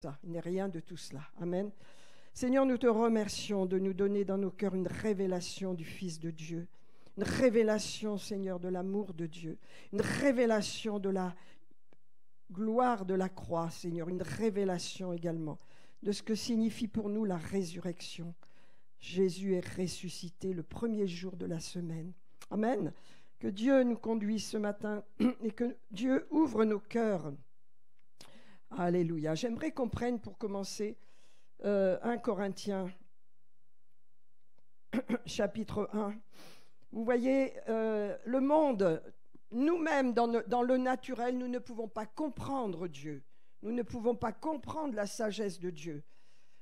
ça. Il n'est rien de tout cela. Amen. Seigneur, nous te remercions de nous donner dans nos cœurs une révélation du Fils de Dieu. Une révélation, Seigneur, de l'amour de Dieu. Une révélation de la gloire de la croix, Seigneur. Une révélation également de ce que signifie pour nous la résurrection. Jésus est ressuscité le premier jour de la semaine. Amen. Que Dieu nous conduise ce matin et que Dieu ouvre nos cœurs. Alléluia. J'aimerais qu'on prenne pour commencer 1 Corinthiens chapitre 1. Vous voyez, le monde, nous-mêmes dans le naturel, nous ne pouvons pas comprendre Dieu. Nous ne pouvons pas comprendre la sagesse de Dieu.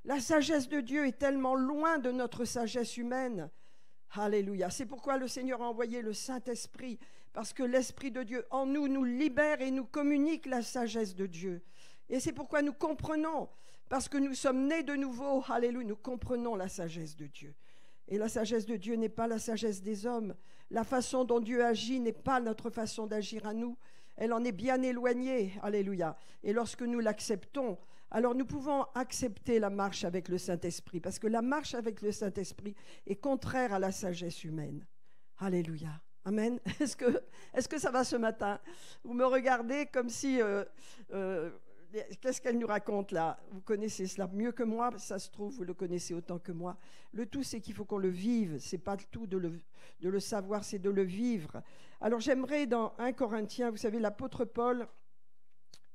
La sagesse de Dieu est tellement loin de notre sagesse humaine. Alléluia. C'est pourquoi le Seigneur a envoyé le Saint-Esprit, parce que l'Esprit de Dieu en nous nous libère et nous communique la sagesse de Dieu. Et c'est pourquoi nous comprenons, parce que nous sommes nés de nouveau, alléluia, nous comprenons la sagesse de Dieu. Et la sagesse de Dieu n'est pas la sagesse des hommes. La façon dont Dieu agit n'est pas notre façon d'agir à nous. Elle en est bien éloignée, alléluia. Et lorsque nous l'acceptons, alors nous pouvons accepter la marche avec le Saint-Esprit, parce que la marche avec le Saint-Esprit est contraire à la sagesse humaine. Alléluia. Amen. Est-ce que ça va ce matin? Vous me regardez comme si... qu'est-ce qu'elle nous raconte là? Vous connaissez cela mieux que moi, ça se trouve, vous le connaissez autant que moi. Le tout, c'est qu'il faut qu'on le vive. Ce n'est pas le tout de le savoir, c'est de le vivre. Alors j'aimerais dans 1 Corinthiens, vous savez, l'apôtre Paul,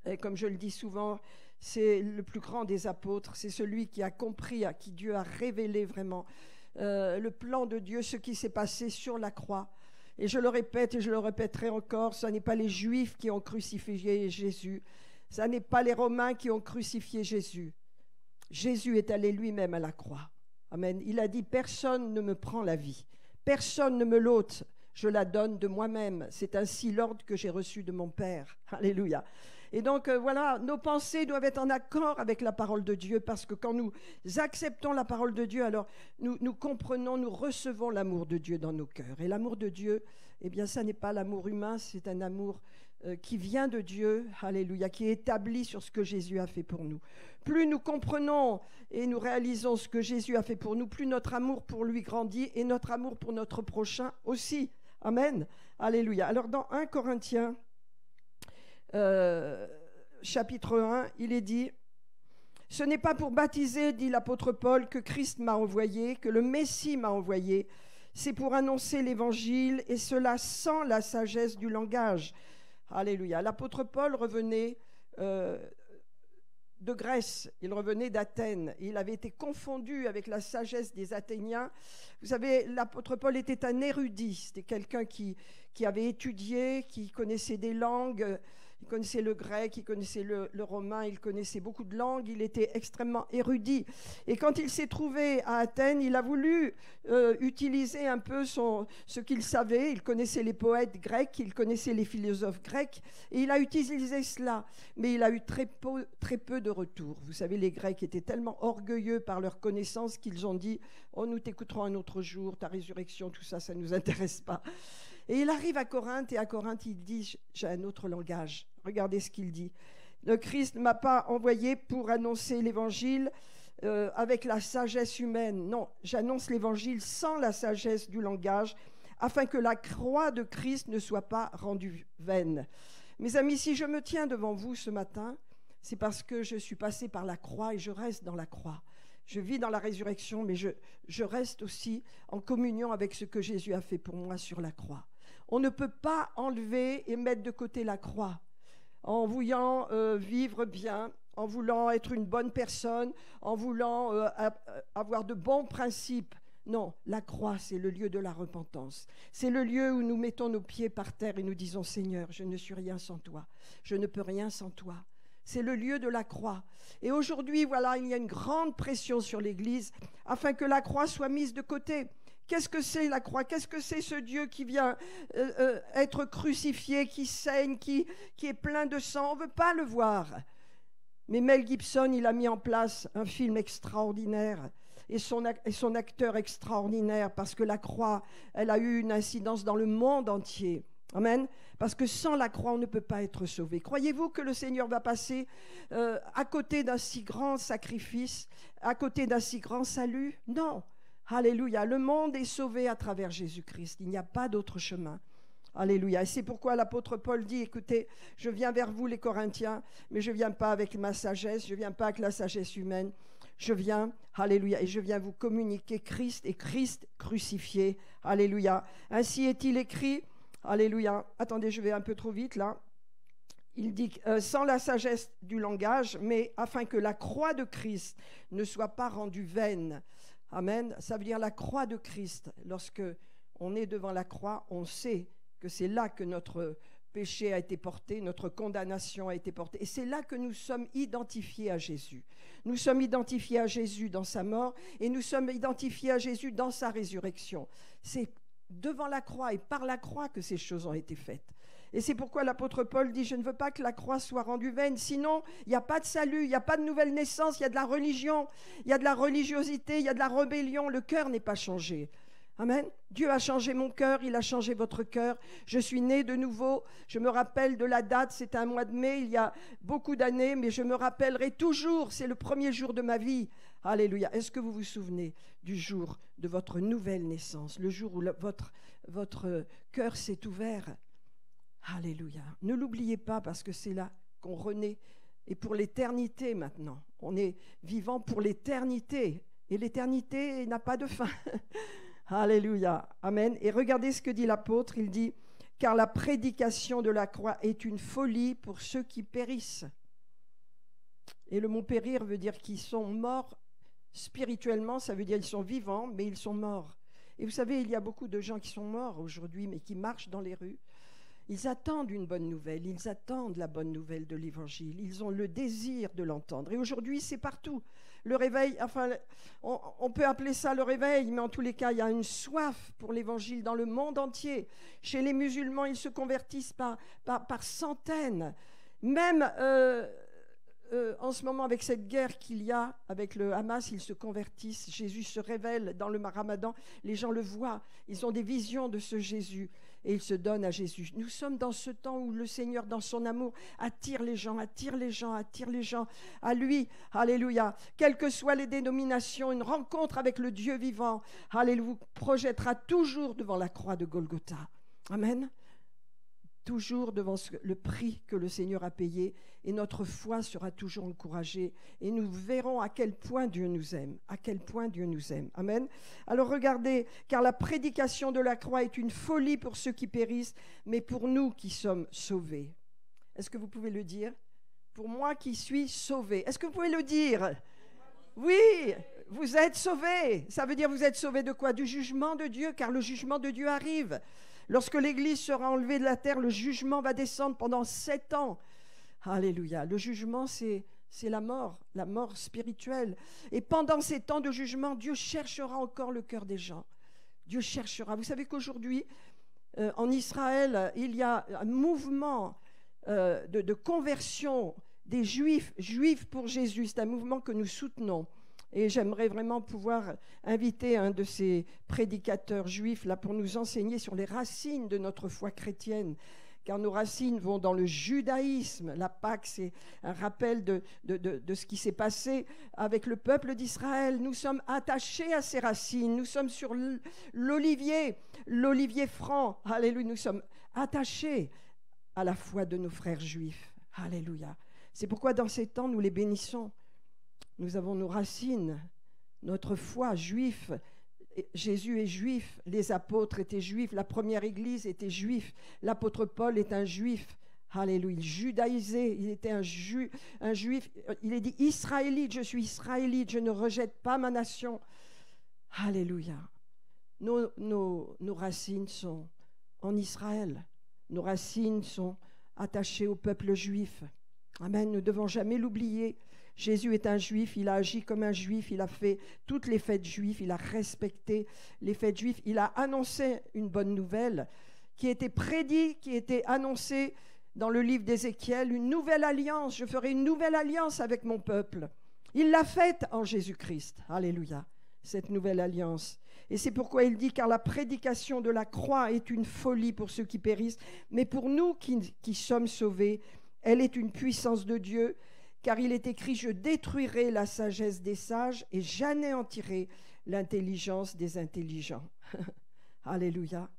et comme je le dis souvent, c'est le plus grand des apôtres, c'est celui qui a compris, à qui Dieu a révélé vraiment le plan de Dieu, ce qui s'est passé sur la croix. Et je le répète et je le répéterai encore, ce n'est pas les Juifs qui ont crucifié Jésus, ce n'est pas les Romains qui ont crucifié Jésus. Jésus est allé lui-même à la croix. Amen. Il a dit, personne ne me prend la vie, personne ne me l'ôte, je la donne de moi-même. C'est ainsi l'ordre que j'ai reçu de mon Père. Alléluia. Et donc, voilà, nos pensées doivent être en accord avec la parole de Dieu, parce que quand nous acceptons la parole de Dieu, alors nous comprenons, nous recevons l'amour de Dieu dans nos cœurs. Et l'amour de Dieu, eh bien, ça n'est pas l'amour humain, c'est un amour qui vient de Dieu, alléluia, qui est établi sur ce que Jésus a fait pour nous. Plus nous comprenons et nous réalisons ce que Jésus a fait pour nous, plus notre amour pour lui grandit et notre amour pour notre prochain aussi. Amen. Alléluia. Alors, dans 1 Corinthiens, chapitre 1, il est dit, « Ce n'est pas pour baptiser, dit l'apôtre Paul, que Christ m'a envoyé, que le Messie m'a envoyé. C'est pour annoncer l'évangile, et cela sans la sagesse du langage. » Alléluia. L'apôtre Paul revenait de Grèce, il revenait d'Athènes. Il avait été confondu avec la sagesse des Athéniens. Vous savez, l'apôtre Paul était un érudit. C'était quelqu'un qui avait étudié, qui connaissait des langues. Il connaissait le grec, il connaissait le romain, il connaissait beaucoup de langues, il était extrêmement érudit. Et quand il s'est trouvé à Athènes, il a voulu utiliser un peu ce qu'il savait. Il connaissait les poètes grecs, il connaissait les philosophes grecs, et il a utilisé cela. Mais il a eu très peu de retour. Vous savez, les Grecs étaient tellement orgueilleux par leur connaissance qu'ils ont dit « Oh, nous t'écouterons un autre jour, ta résurrection, tout ça, ça ne nous intéresse pas. » Et il arrive à Corinthe, et à Corinthe, il dit « J'ai un autre langage. » Regardez ce qu'il dit. « Le Christ ne m'a pas envoyé pour annoncer l'évangile avec la sagesse humaine. Non, j'annonce l'évangile sans la sagesse du langage, afin que la croix de Christ ne soit pas rendue vaine. » Mes amis, si je me tiens devant vous ce matin, c'est parce que je suis passé par la croix et je reste dans la croix. Je vis dans la résurrection, mais je reste aussi en communion avec ce que Jésus a fait pour moi sur la croix. On ne peut pas enlever et mettre de côté la croix en voulant vivre bien, en voulant être une bonne personne, en voulant avoir de bons principes. Non, la croix, c'est le lieu de la repentance. C'est le lieu où nous mettons nos pieds par terre et nous disons « Seigneur, je ne suis rien sans toi. Je ne peux rien sans toi. » C'est le lieu de la croix. Et aujourd'hui, voilà, il y a une grande pression sur l'Église afin que la croix soit mise de côté. Qu'est-ce que c'est la croix? Qu'est-ce que c'est ce Dieu qui vient être crucifié, qui saigne, qui est plein de sang? On ne veut pas le voir. Mais Mel Gibson, il a mis en place un film extraordinaire et son acteur extraordinaire, parce que la croix, elle a eu une incidence dans le monde entier. Amen. Parce que sans la croix, on ne peut pas être sauvé. Croyez-vous que le Seigneur va passer à côté d'un si grand sacrifice, à côté d'un si grand salut? Non. Alléluia. Le monde est sauvé à travers Jésus-Christ. Il n'y a pas d'autre chemin. Alléluia. Et c'est pourquoi l'apôtre Paul dit, écoutez, je viens vers vous les Corinthiens, mais je ne viens pas avec ma sagesse, je ne viens pas avec la sagesse humaine. Je viens, alléluia, et je viens vous communiquer Christ et Christ crucifié. Alléluia. Ainsi est-il écrit, alléluia. Attendez, je vais un peu trop vite là. Il dit, sans la sagesse du langage, mais afin que la croix de Christ ne soit pas rendue vaine. Amen. Ça veut dire la croix de Christ. Lorsque on est devant la croix, on sait que c'est là que notre péché a été porté, notre condamnation a été portée. Et c'est là que nous sommes identifiés à Jésus. Nous sommes identifiés à Jésus dans sa mort et nous sommes identifiés à Jésus dans sa résurrection. C'est devant la croix et par la croix que ces choses ont été faites. Et c'est pourquoi l'apôtre Paul dit, je ne veux pas que la croix soit rendue vaine, sinon il n'y a pas de salut, il n'y a pas de nouvelle naissance, il y a de la religion, il y a de la religiosité, il y a de la rébellion, le cœur n'est pas changé. Amen. Dieu a changé mon cœur, il a changé votre cœur. Je suis né de nouveau. Je me rappelle de la date, c'était un mois de mai, il y a beaucoup d'années, mais je me rappellerai toujours, c'est le premier jour de ma vie. Alléluia. Est-ce que vous vous souvenez du jour de votre nouvelle naissance, le jour où votre cœur s'est ouvert? Alléluia. Ne l'oubliez pas parce que c'est là qu'on renaît. Et pour l'éternité maintenant. On est vivant pour l'éternité. Et l'éternité n'a pas de fin. Alléluia. Amen. Et regardez ce que dit l'apôtre. Il dit, car la prédication de la croix est une folie pour ceux qui périssent. Et le mot périr veut dire qu'ils sont morts spirituellement. Ça veut dire qu'ils sont vivants, mais ils sont morts. Et vous savez, il y a beaucoup de gens qui sont morts aujourd'hui, mais qui marchent dans les rues. Ils attendent une bonne nouvelle, ils attendent la bonne nouvelle de l'Évangile, ils ont le désir de l'entendre. Et aujourd'hui, c'est partout. Le réveil, enfin, on peut appeler ça le réveil, mais en tous les cas, il y a une soif pour l'Évangile dans le monde entier. Chez les musulmans, ils se convertissent par centaines. Même en ce moment, avec cette guerre qu'il y a avec le Hamas, ils se convertissent. Jésus se révèle dans le Ramadan. Les gens le voient. Ils ont des visions de ce Jésus et ils se donnent à Jésus. Nous sommes dans ce temps où le Seigneur, dans son amour, attire les gens à lui. Alléluia. Quelles que soient les dénominations, une rencontre avec le Dieu vivant, alléluia, vous projettera toujours devant la croix de Golgotha. Amen. Toujours devant le prix que le Seigneur a payé, et notre foi sera toujours encouragée et nous verrons à quel point Dieu nous aime, à quel point Dieu nous aime. Amen. Alors regardez, car la prédication de la croix est une folie pour ceux qui périssent, mais pour nous qui sommes sauvés. Est-ce que vous pouvez le dire? Pour moi qui suis sauvé. Est-ce que vous pouvez le dire? Oui, vous êtes sauvés. Ça veut dire vous êtes sauvés de quoi? Du jugement de Dieu, car le jugement de Dieu arrive. Lorsque l'Église sera enlevée de la terre, le jugement va descendre pendant 7 ans. Alléluia. Le jugement, c'est la mort spirituelle. Et pendant ces temps de jugement, Dieu cherchera encore le cœur des gens. Dieu cherchera. Vous savez qu'aujourd'hui, en Israël, il y a un mouvement de conversion des Juifs pour Jésus. C'est un mouvement que nous soutenons. Et j'aimerais vraiment pouvoir inviter un de ces prédicateurs juifs là pour nous enseigner sur les racines de notre foi chrétienne. Car nos racines vont dans le judaïsme. La Pâque, c'est un rappel de ce qui s'est passé avec le peuple d'Israël. Nous sommes attachés à ces racines. Nous sommes sur l'olivier franc. Alléluia. Nous sommes attachés à la foi de nos frères juifs. Alléluia. C'est pourquoi dans ces temps, nous les bénissons. Nous avons nos racines, notre foi juive. Jésus est juif, les apôtres étaient juifs, la première église était juif, l'apôtre Paul est un juif. Alléluia, il judaïsait, il était un juif, il est dit israélite, je suis israélite, je ne rejette pas ma nation. Alléluia. Nos racines sont en Israël, nos racines sont attachées au peuple juif. Amen, nous ne devons jamais l'oublier. Jésus est un juif, il a agi comme un juif, il a fait toutes les fêtes juives, il a respecté les fêtes juives, il a annoncé une bonne nouvelle qui était prédite, qui était annoncée dans le livre d'Ézéchiel, une nouvelle alliance, je ferai une nouvelle alliance avec mon peuple. Il l'a faite en Jésus-Christ, alléluia. cette nouvelle alliance. Et c'est pourquoi il dit, car la prédication de la croix est une folie pour ceux qui périssent, mais pour nous qui sommes sauvés, elle est une puissance de Dieu, car il est écrit, je détruirai la sagesse des sages et j'anéantirai l'intelligence des intelligents. Alléluia.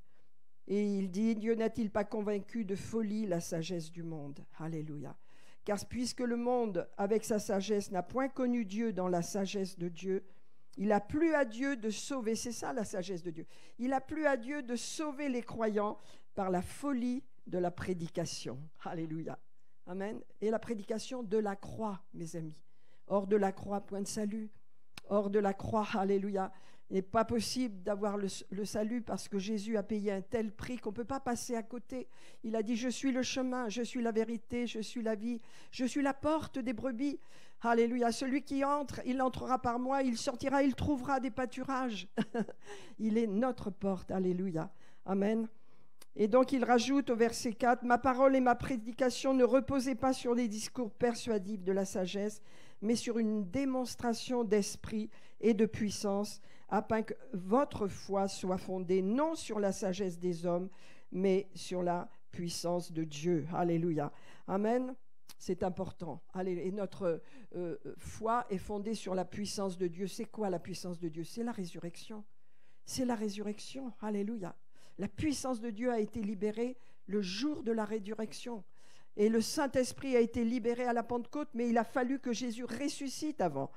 Et il dit, Dieu n'a-t-il pas convaincu de folie la sagesse du monde? Alléluia. Car puisque le monde, avec sa sagesse, n'a point connu Dieu dans la sagesse de Dieu, il a plu à Dieu de sauver, c'est ça la sagesse de Dieu, il a plu à Dieu de sauver les croyants par la folie de la prédication. Alléluia. Amen. Et la prédication de la croix, mes amis. Hors de la croix, point de salut. Hors de la croix, alléluia. Il n'est pas possible d'avoir le salut parce que Jésus a payé un tel prix qu'on ne peut pas passer à côté. Il a dit, je suis le chemin, je suis la vérité, je suis la vie, je suis la porte des brebis. Alléluia. Celui qui entre, il entrera par moi, il sortira, il trouvera des pâturages. Il est notre porte. Alléluia. Amen. Et donc il rajoute au verset 4, « Ma parole et ma prédication ne reposaient pas sur les discours persuasifs de la sagesse, mais sur une démonstration d'esprit et de puissance, afin que votre foi soit fondée non sur la sagesse des hommes, mais sur la puissance de Dieu. » Alléluia. Amen. C'est important. Et notre foi est fondée sur la puissance de Dieu. C'est quoi la puissance de Dieu? C'est la résurrection. C'est la résurrection. Alléluia. La puissance de Dieu a été libérée le jour de la résurrection. Et le Saint-Esprit a été libéré à la Pentecôte, mais il a fallu que Jésus ressuscite avant.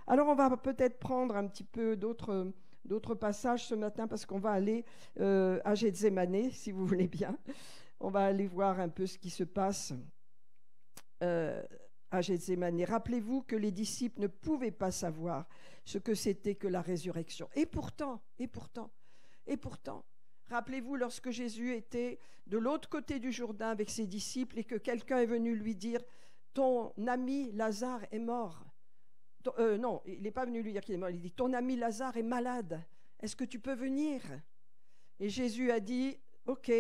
Alors on va peut-être prendre un petit peu d'autres passages ce matin, parce qu'on va aller à Gethsémanée, si vous voulez bien. On va aller voir un peu ce qui se passe à Gethsémanée. Rappelez-vous que les disciples ne pouvaient pas savoir ce que c'était que la résurrection. Et pourtant, rappelez-vous lorsque Jésus était de l'autre côté du Jourdain avec ses disciples et que quelqu'un est venu lui dire « Ton ami Lazare est mort. » Non, il n'est pas venu lui dire qu'il est mort. Il dit « Ton ami Lazare est malade. Est-ce que tu peux venir ?» Et Jésus a dit « Ok,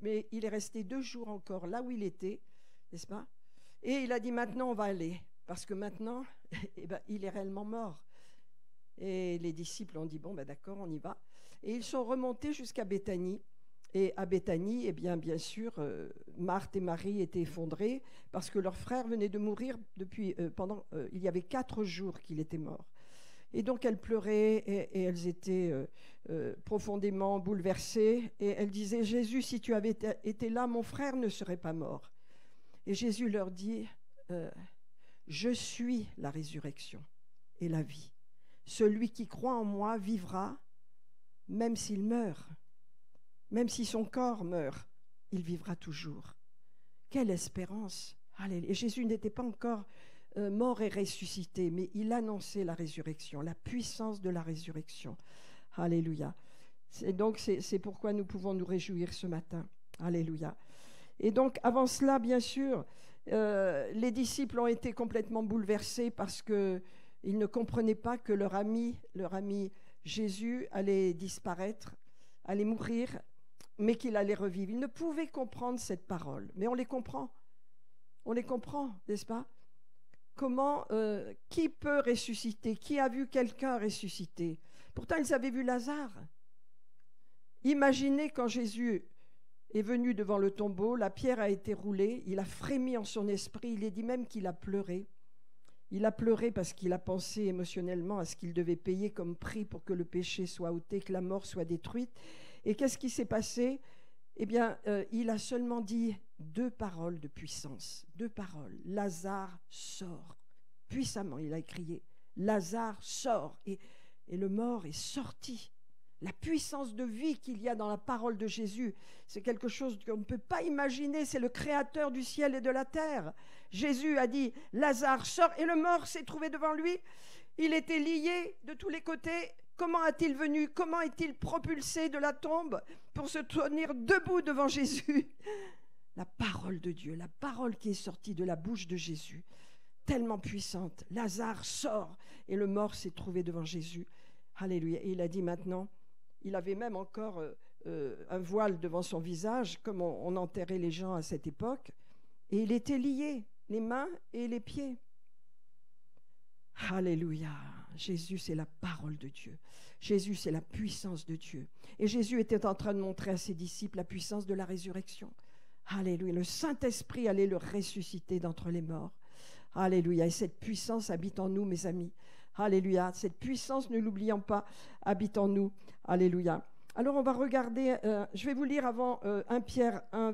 mais il est resté 2 jours encore là où il était, n'est-ce pas? Et il a dit « Maintenant, on va aller. Parce que maintenant, il est réellement mort. » Et les disciples ont dit « Bon, d'accord, on y va. » Et ils sont remontés jusqu'à Béthanie. Et à Béthanie, bien sûr, Marthe et Marie étaient effondrées parce que leur frère venait de mourir il y avait 4 jours qu'il était mort. Et donc elles pleuraient et elles étaient profondément bouleversées. Et elles disaient, Jésus, si tu avais été là, mon frère ne serait pas mort. Et Jésus leur dit, je suis la résurrection et la vie. Celui qui croit en moi vivra, même s'il meurt. Même si son corps meurt, il vivra toujours. Quelle espérance! Alléluia. Et Jésus n'était pas encore mort et ressuscité, mais il annonçait la résurrection, la puissance de la résurrection. Alléluia. C'est pourquoi nous pouvons nous réjouir ce matin. Alléluia. Et donc, avant cela, bien sûr, les disciples ont été complètement bouleversés parce qu'ils ne comprenaient pas que leur ami Jésus allait disparaître, allait mourir, mais qu'il allait revivre. Ils ne pouvaient comprendre cette parole, mais on les comprend. On les comprend, n'est-ce pas? Comment, qui peut ressusciter? Qui a vu quelqu'un ressusciter? Pourtant, ils avaient vu Lazare. Imaginez quand Jésus est venu devant le tombeau, la pierre a été roulée, il a frémi en son esprit, il est dit même qu'il a pleuré. Il a pleuré parce qu'il a pensé émotionnellement à ce qu'il devait payer comme prix pour que le péché soit ôté, que la mort soit détruite. Et qu'est-ce qui s'est passé? Eh bien, il a seulement dit 2 paroles de puissance. 2 paroles. Lazare sort. Puissamment, il a crié. Lazare sort. Et le mort est sorti. La puissance de vie qu'il y a dans la parole de Jésus, c'est quelque chose qu'on ne peut pas imaginer. C'est le créateur du ciel et de la terre. Jésus a dit, Lazare sort. Et le mort s'est trouvé devant lui. Il était lié de tous les côtés. Comment a-t-il venu? Comment est-il propulsé de la tombe pour se tenir debout devant Jésus? La parole de Dieu, la parole qui est sortie de la bouche de Jésus, tellement puissante. Lazare sort et le mort s'est trouvé devant Jésus. Alléluia. Et il a dit maintenant, il avait même encore un voile devant son visage, comme on enterrait les gens à cette époque, et il était lié, les mains et les pieds. Alléluia. Jésus, c'est la parole de Dieu. Jésus, c'est la puissance de Dieu. Et Jésus était en train de montrer à ses disciples la puissance de la résurrection. Alléluia. Le Saint-Esprit allait le ressusciter d'entre les morts. Alléluia. Et cette puissance habite en nous, mes amis. Alléluia. Cette puissance, ne l'oublions pas, habite en nous. Alléluia. Alors on va regarder, je vais vous lire avant 1 Pierre 1,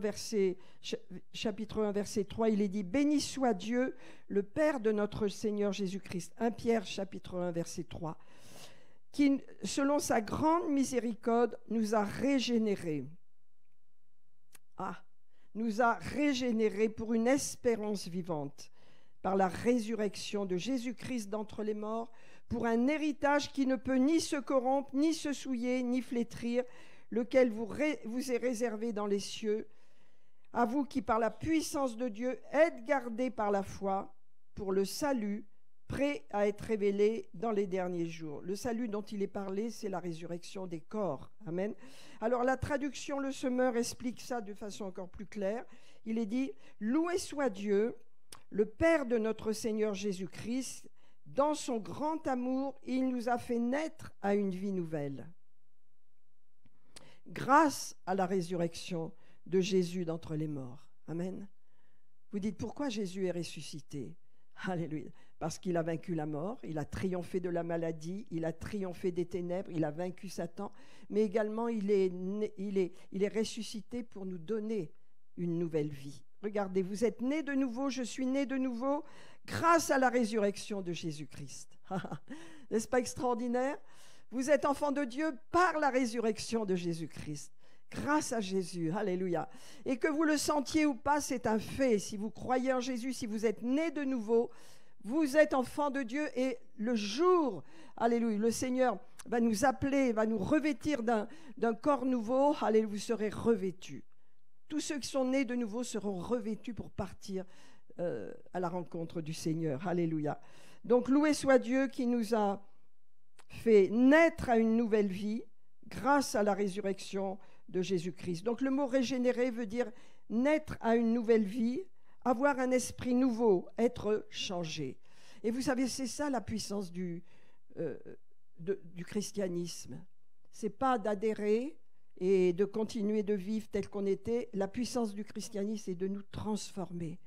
chapitre 1, verset 3, il est dit « Béni soit Dieu, le Père de notre Seigneur Jésus-Christ ». 1 Pierre, chapitre 1, verset 3, qui, selon sa grande miséricorde, nous a régénérés. Nous a régénérés pour une espérance vivante, par la résurrection de Jésus-Christ d'entre les morts, pour un héritage qui ne peut ni se corrompre, ni se souiller, ni flétrir, lequel vous est réservé dans les cieux, à vous qui, par la puissance de Dieu, êtes gardés par la foi pour le salut, prêt à être révélé dans les derniers jours. Le salut dont il est parlé, c'est la résurrection des corps. Amen. Alors la traduction Le Semeur explique ça de façon encore plus claire. Il est dit « Loué soit Dieu, le Père de notre Seigneur Jésus-Christ, dans son grand amour, il nous a fait naître à une vie nouvelle. Grâce à la résurrection de Jésus d'entre les morts. » Amen. Vous dites, pourquoi Jésus est ressuscité? Alléluia. Parce qu'il a vaincu la mort, il a triomphé de la maladie, il a triomphé des ténèbres, il a vaincu Satan, mais également il est ressuscité pour nous donner une nouvelle vie. Regardez, vous êtes nés de nouveau, je suis né de nouveau, grâce à la résurrection de Jésus-Christ. N'est-ce pas extraordinaire? Vous êtes enfants de Dieu par la résurrection de Jésus-Christ. Grâce à Jésus, alléluia. Et que vous le sentiez ou pas, c'est un fait. Si vous croyez en Jésus, si vous êtes nés de nouveau, vous êtes enfants de Dieu et le jour, alléluia, le Seigneur va nous appeler, va nous revêtir d'un corps nouveau, alléluia, vous serez revêtus. Tous ceux qui sont nés de nouveau seront revêtus pour partir à la rencontre du Seigneur. Alléluia. Donc, loué soit Dieu qui nous a fait naître à une nouvelle vie grâce à la résurrection de Jésus-Christ. Donc, le mot régénérer veut dire naître à une nouvelle vie, avoir un esprit nouveau, être changé. Et vous savez, c'est ça la puissance du christianisme. Ce n'est pas d'adhérer et de continuer de vivre tel qu'on était. La puissance du christianisme, c'est de nous transformer,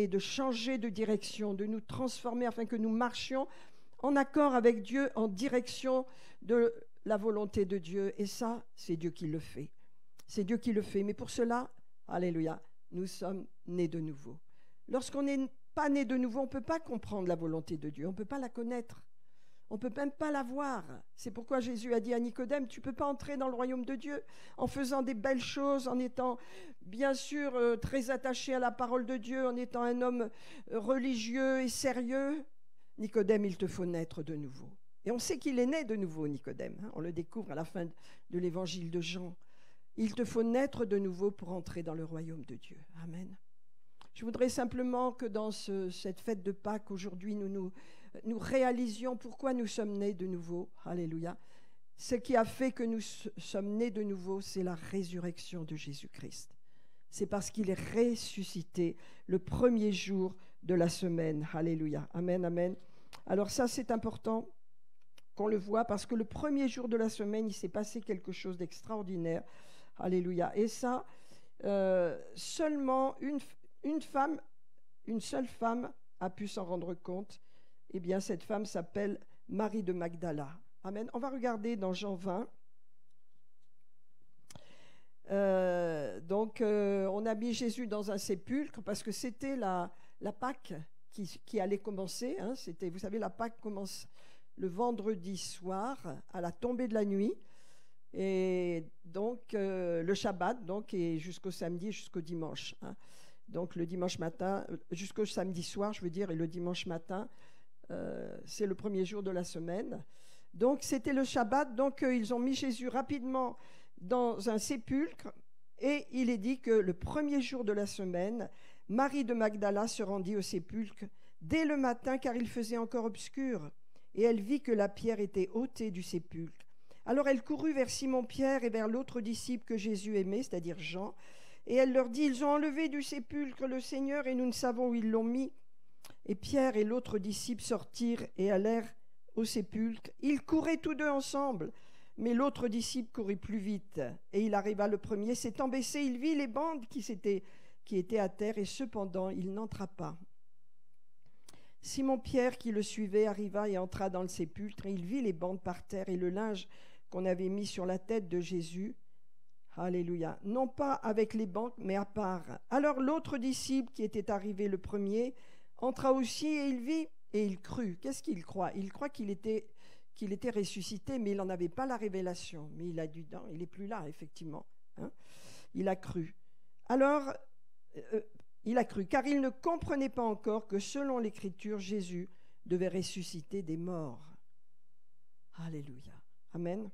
de changer de direction, de nous transformer afin que nous marchions en accord avec Dieu, en direction de la volonté de Dieu. Et ça, c'est Dieu qui le fait. C'est Dieu qui le fait. Mais pour cela, alléluia, nous sommes nés de nouveau. Lorsqu'on n'est pas né de nouveau, on ne peut pas comprendre la volonté de Dieu, on ne peut pas la connaître. On ne peut même pas la voir. C'est pourquoi Jésus a dit à Nicodème, tu ne peux pas entrer dans le royaume de Dieu en faisant des belles choses, en étant bien sûr très attaché à la parole de Dieu, en étant un homme religieux et sérieux. Nicodème, il te faut naître de nouveau. Et on sait qu'il est né de nouveau, Nicodème. On le découvre à la fin de l'évangile de Jean. Il te faut naître de nouveau pour entrer dans le royaume de Dieu. Amen. Je voudrais simplement que dans cette fête de Pâques, aujourd'hui, nous réalisions pourquoi nous sommes nés de nouveau. Alléluia. Ce qui a fait que nous sommes nés de nouveau, c'est la résurrection de Jésus-Christ. C'est parce qu'il est ressuscité le premier jour de la semaine. Alléluia. Amen, amen. Alors ça, c'est important qu'on le voit parce que le premier jour de la semaine, il s'est passé quelque chose d'extraordinaire. Alléluia. Et ça, seulement une seule femme a pu s'en rendre compte. Eh bien, cette femme s'appelle Marie de Magdala. Amen. On va regarder dans Jean 20. On a mis Jésus dans un sépulcre parce que c'était la Pâque qui allait commencer. Hein. Vous savez, la Pâque commence le vendredi soir à la tombée de la nuit. Et donc, le Shabbat, donc, et jusqu'au samedi, jusqu'au dimanche. Hein. Donc, le dimanche matin, jusqu'au samedi soir, je veux dire, et le dimanche matin, c'est le premier jour de la semaine. Donc, c'était le Shabbat. Donc, ils ont mis Jésus rapidement dans un sépulcre. Et il est dit que le premier jour de la semaine, Marie de Magdala se rendit au sépulcre dès le matin, car il faisait encore obscur. Et elle vit que la pierre était ôtée du sépulcre. Alors, elle courut vers Simon-Pierre et vers l'autre disciple que Jésus aimait, c'est-à-dire Jean. Et elle leur dit, ils ont enlevé du sépulcre le Seigneur et nous ne savons où ils l'ont mis. Et Pierre et l'autre disciple sortirent et allèrent au sépulcre. Ils couraient tous deux ensemble, mais l'autre disciple courut plus vite. Et il arriva le premier, s'étant baissé, il vit les bandes qui étaient à terre, et cependant il n'entra pas. Simon-Pierre, qui le suivait, arriva et entra dans le sépulcre, et il vit les bandes par terre et le linge qu'on avait mis sur la tête de Jésus. Alléluia. Non pas avec les bandes, mais à part. Alors l'autre disciple, qui était arrivé le premier, entra aussi et il vit et il crut. Qu'est-ce qu'il croit? Il croit qu'il était ressuscité, mais il n'en avait pas la révélation. Mais il a dit non, il n'est plus là, effectivement. Hein? Il a cru. Alors, il a cru, car il ne comprenait pas encore que selon l'Écriture, Jésus devait ressusciter des morts. Alléluia. Amen.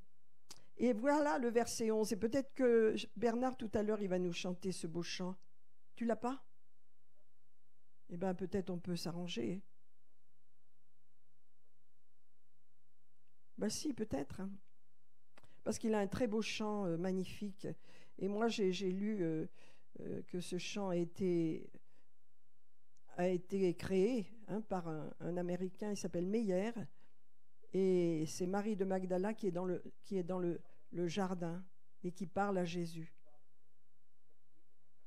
Et voilà le verset 11. Et peut-être que Bernard, tout à l'heure, il va nous chanter ce beau chant. Tu l'as pas? Eh bien, peut-être on peut s'arranger. Ben si, peut-être. Hein. Parce qu'il a un très beau chant magnifique. Et moi, j'ai lu que ce chant a été créé par un Américain, il s'appelle Meyer. Et c'est Marie de Magdala qui est dans le jardin et qui parle à Jésus.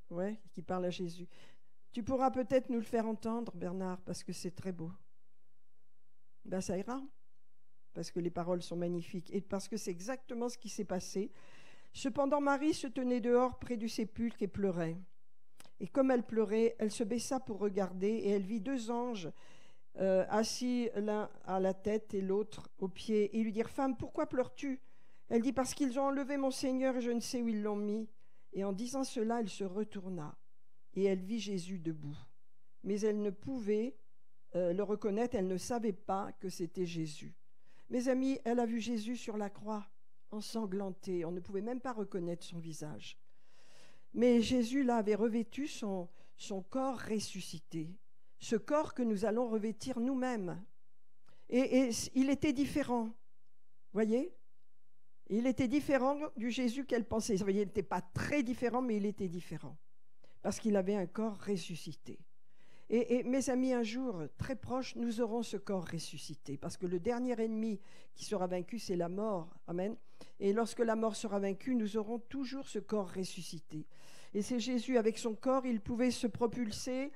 Ouais, qui parle à Jésus. Tu pourras peut-être nous le faire entendre, Bernard, parce que c'est très beau. Ben, ça ira, parce que les paroles sont magnifiques et parce que c'est exactement ce qui s'est passé. Cependant, Marie se tenait dehors près du sépulcre et pleurait. Et comme elle pleurait, elle se baissa pour regarder et elle vit deux anges assis, l'un à la tête et l'autre aux pieds, et lui dirent « Femme, pourquoi pleures-tu » Elle dit « Parce qu'ils ont enlevé mon Seigneur et je ne sais où ils l'ont mis. » Et en disant cela, elle se retourna et elle vit Jésus debout. Mais elle ne pouvait le reconnaître, elle ne savait pas que c'était Jésus. Mes amis, elle a vu Jésus sur la croix, ensanglanté. On ne pouvait même pas reconnaître son visage. Mais Jésus, là, avait revêtu son corps ressuscité. Ce corps que nous allons revêtir nous-mêmes. Et il était différent. Voyez ? Il était différent du Jésus qu'elle pensait. Vous voyez, il n'était pas très différent, mais il était différent. Parce qu'il avait un corps ressuscité. Et mes amis, un jour, très proche, nous aurons ce corps ressuscité. Parce que le dernier ennemi qui sera vaincu, c'est la mort. Amen. Et lorsque la mort sera vaincue, nous aurons toujours ce corps ressuscité. Et c'est Jésus, avec son corps, il pouvait se propulser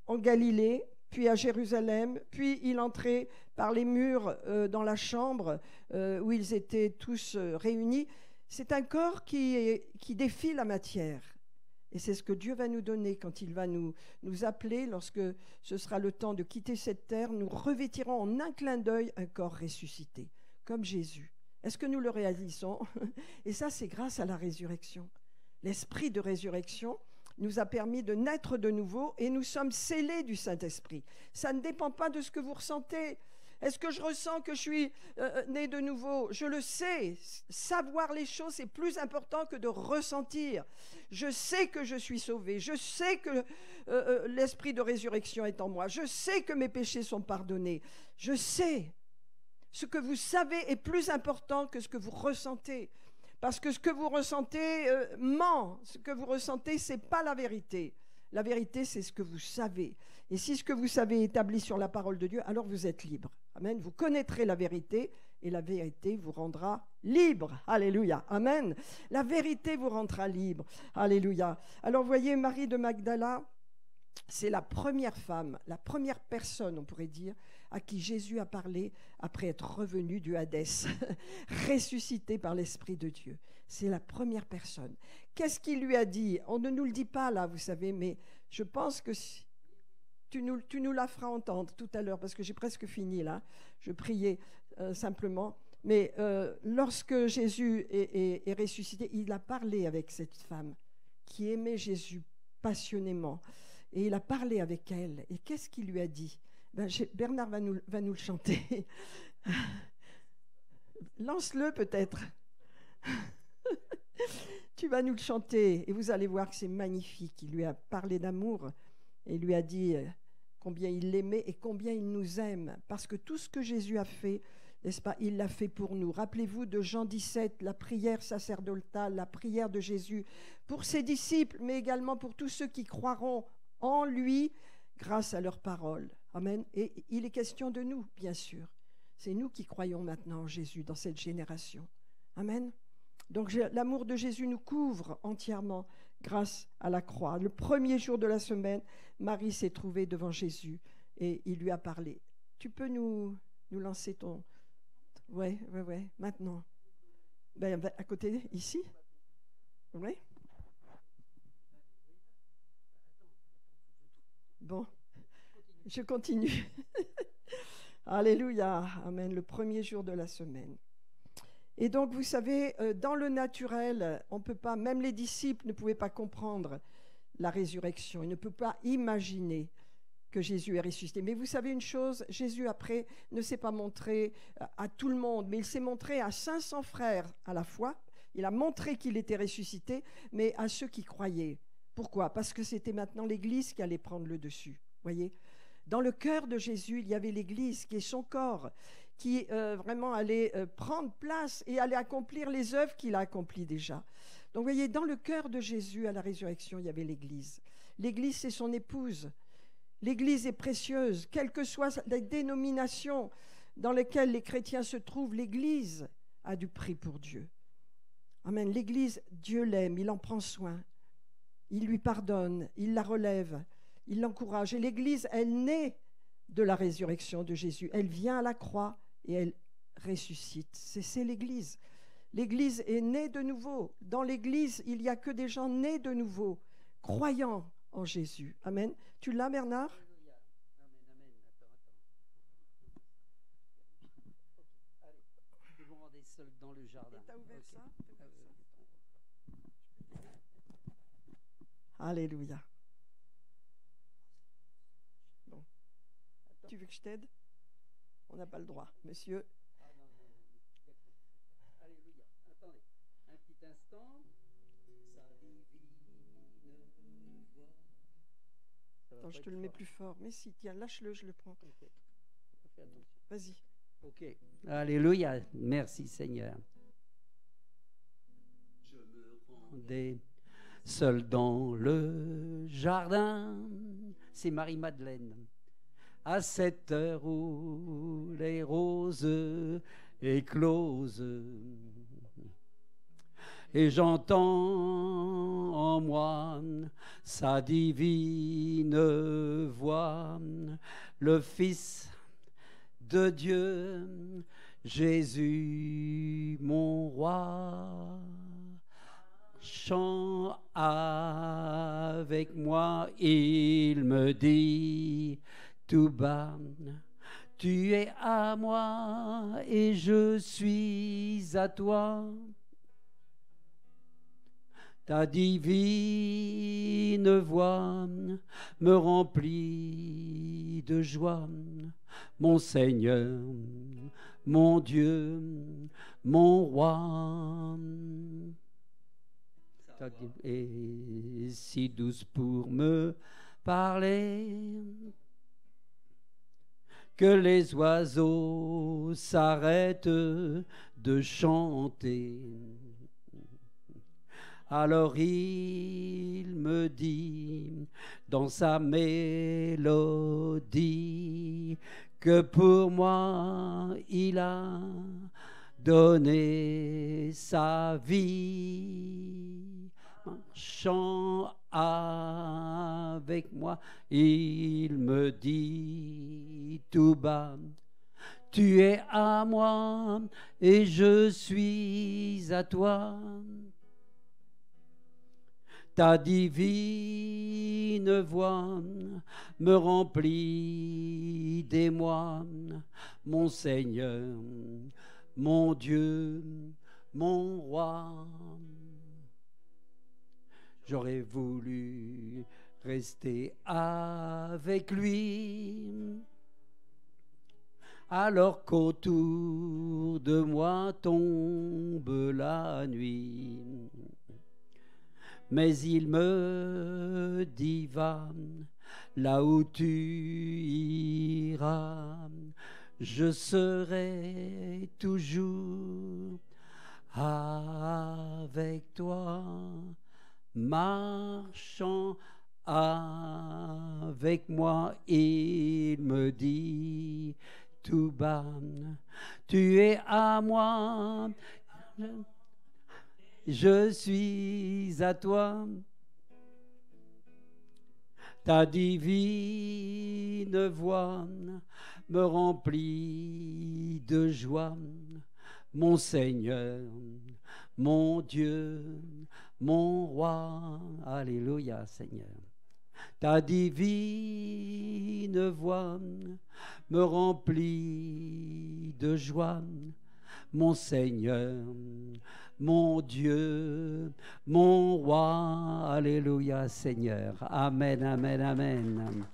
en Galilée, puis à Jérusalem, puis il entrait par les murs dans la chambre où ils étaient tous réunis. C'est un corps qui défie la matière. Et c'est ce que Dieu va nous donner quand il va nous appeler, lorsque ce sera le temps de quitter cette terre. Nous revêtirons en un clin d'œil un corps ressuscité, comme Jésus. Est-ce que nous le réalisons? Et ça, c'est grâce à la résurrection. L'esprit de résurrection nous a permis de naître de nouveau et nous sommes scellés du Saint-Esprit. Ça ne dépend pas de ce que vous ressentez. Est-ce que je ressens que je suis né de nouveau? Je le sais. Savoir les choses, c'est plus important que de ressentir. Je sais que je suis sauvé. Je sais que l'esprit de résurrection est en moi. Je sais que mes péchés sont pardonnés. Je sais. Ce que vous savez est plus important que ce que vous ressentez. Parce que ce que vous ressentez ment. Ce que vous ressentez, ce n'est pas la vérité. La vérité, c'est ce que vous savez. Et si ce que vous savez est établi sur la parole de Dieu, alors vous êtes libre. Amen. Vous connaîtrez la vérité et la vérité vous rendra libre. Alléluia. Amen. La vérité vous rendra libre. Alléluia. Alors, vous voyez, Marie de Magdala, c'est la première femme, la première personne, on pourrait dire, à qui Jésus a parlé après être revenu du Hadès, ressuscité par l'Esprit de Dieu. C'est la première personne. Qu'est-ce qu'il lui a dit? On ne nous le dit pas là, vous savez, mais je pense que tu nous la feras entendre tout à l'heure, parce que j'ai presque fini là. Je priais simplement. Mais lorsque Jésus est ressuscité, il a parlé avec cette femme qui aimait Jésus passionnément. Et il a parlé avec elle. Et qu'est-ce qu'il lui a dit? Bernard va nous le chanter. Lance-le peut-être. Tu vas nous le chanter et vous allez voir que c'est magnifique. Il lui a parlé d'amour et il lui a dit combien il l'aimait et combien il nous aime. Parce que tout ce que Jésus a fait, n'est-ce pas, il l'a fait pour nous. Rappelez-vous de Jean 17, la prière sacerdotale, la prière de Jésus pour ses disciples, mais également pour tous ceux qui croiront en lui, grâce à leurs paroles. Amen. Et il est question de nous, bien sûr. C'est nous qui croyons maintenant en Jésus dans cette génération. Amen. Donc l'amour de Jésus nous couvre entièrement grâce à la croix. Le premier jour de la semaine, Marie s'est trouvée devant Jésus et il lui a parlé. Tu peux nous lancer ton... Ouais, maintenant. Ben, à côté, ici. Oui. Bon, je continue. Alléluia, amen, le premier jour de la semaine. Et donc, vous savez, dans le naturel, on ne peut pas, même les disciples ne pouvaient pas comprendre la résurrection. Ils ne peuvent pas imaginer que Jésus est ressuscité. Mais vous savez une chose, Jésus, après, ne s'est pas montré à tout le monde, mais il s'est montré à 500 frères à la fois. Il a montré qu'il était ressuscité, mais à ceux qui croyaient. Pourquoi? Parce que c'était maintenant l'Église qui allait prendre le dessus. Voyez? Dans le cœur de Jésus, il y avait l'Église qui est son corps, qui vraiment allait prendre place et allait accomplir les œuvres qu'il a accomplies déjà. Donc, vous voyez, dans le cœur de Jésus, à la résurrection, il y avait l'Église. L'Église, c'est son épouse. L'Église est précieuse, quelles que soient les dénominations dans lesquelles les chrétiens se trouvent, l'Église a du prix pour Dieu. Amen. L'Église, Dieu l'aime, il en prend soin. Il lui pardonne, il la relève, il l'encourage. Et l'Église, elle naît de la résurrection de Jésus. Elle vient à la croix et elle ressuscite. C'est l'Église. L'Église est née de nouveau. Dans l'Église, il n'y a que des gens nés de nouveau, croyant en Jésus. Amen. Tu l'as, Bernard? Amen. Allez, ils vont rendre seuls dans le jardin. Et t'as ouvert ça? Alléluia. Bon. Tu veux que je t'aide? On n'a pas le droit, monsieur. Alléluia. Attendez, un petit instant. Attends, je te le mets plus fort. Mais si, tiens, lâche-le, je le prends. Okay. Vas-y. Ok. Alléluia. Merci Seigneur. Je me rendais seul dans le jardin. C'est Marie-Madeleine. À cette heure où les roses éclosent. Et j'entends en moi sa divine voix, le Fils de Dieu, Jésus mon roi. Chant avec moi, il me dit tout bas, tu es à moi et je suis à toi. Ta divine voix me remplit de joie, mon Seigneur, mon Dieu, mon roi. Ta est si douce pour me parler que les oiseaux s'arrêtent de chanter. Alors il me dit dans sa mélodie que pour moi il a donné sa vie. Chant avec moi, il me dit tout bas, tu es à moi et je suis à toi. Ta divine voix me remplit d'émoi, mon Seigneur, mon Dieu, mon roi. J'aurais voulu rester avec lui, alors qu'autour de moi tombe la nuit. Mais il me dit, va là où tu iras, je serai toujours avec toi, marchant avec moi, il me dit tout bas, tu es à moi, je suis à toi. Ta divine voix me remplit de joie, mon Seigneur, mon Dieu, mon roi. Alléluia, Seigneur. Ta divine voix me remplit de joie, mon Seigneur, mon Dieu, mon roi. Alléluia, Seigneur. Amen, amen, amen.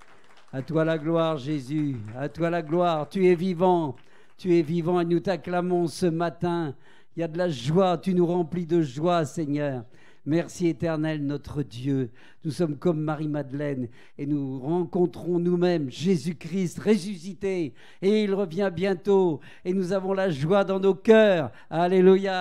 À toi la gloire, Jésus. À toi la gloire. Tu es vivant. Tu es vivant et nous t'acclamons ce matin. Il y a de la joie. Tu nous remplis de joie, Seigneur. Merci éternel, notre Dieu. Nous sommes comme Marie-Madeleine et nous rencontrons nous-mêmes Jésus-Christ ressuscité et il revient bientôt et nous avons la joie dans nos cœurs. Alléluia.